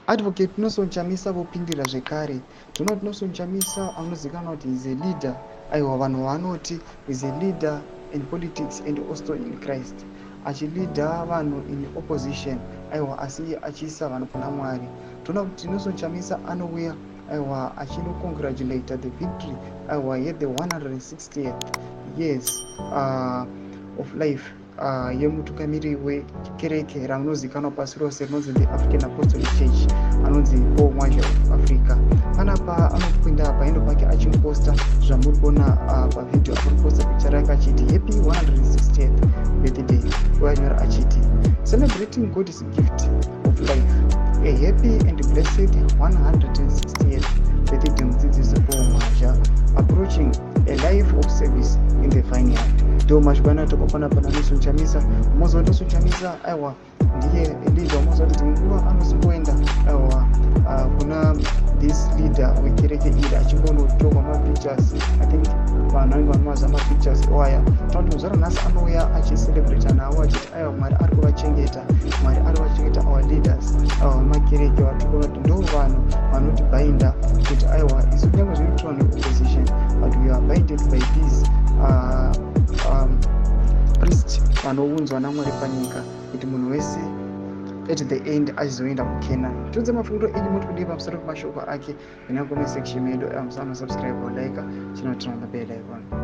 Advocate Nelson Chamisa vopindira zvekare. Tonoti Nelson Chamisa anozivikanwa kuti is a leader. Aiwa, vanhu vanoti is a leader in politics and also in Christ. Achilida vanhu in opposition, aiwa, asi achiisa vanhu kuna Mwari. Toona kuti Nelson Chamisa anouya aiwa achino-congratulate the victory aiwa ye the 160th years of life yemutungamiri wekereke ranozivikanwa pasi rose rinonzi the African Apostolic Church anonzi Paul Mwazha of Africa. Panapa anopinda paendo pake achimuposta zvamuri kuona pavidhio akuriposta pichara yake achiti happy 160th birthday, uanyora achiti celebrating God's gift of life, a happy and blessed 160th birthday mudzidzisi Paul Mwazha, approaching a life of service in the vineyard. Ndo mashikwana tokopana pana Nelson Chamisa. Mmozo Nelson Chamisa aiwa ndiye leader mmozo kuti nguva anosimboenda aiwa kuna this leader wekereke iri achimbonotorwa mapictures. I think vanhu vanenge vanomaza mapictures waya tauti muzvara nhasi anouya achicelebrata navo achiti aiwa Mwari ari kuvachengeta, Mwari ari kuvachengeta our leaders makereke vatokona kuti ndo vanhu vanotibhainda kuti aiwa isu kunyange zvinoitwa neopposition but we are binded by these priest vanounzwa naMwari panyika kuti munhu wese at the end achizoenda kukena. Tiudze mafungiro enyu muri kudii pamusoro pemashoko ake. Ina comment section medu. Musana subscribe or like. Chinotina on the bell icon.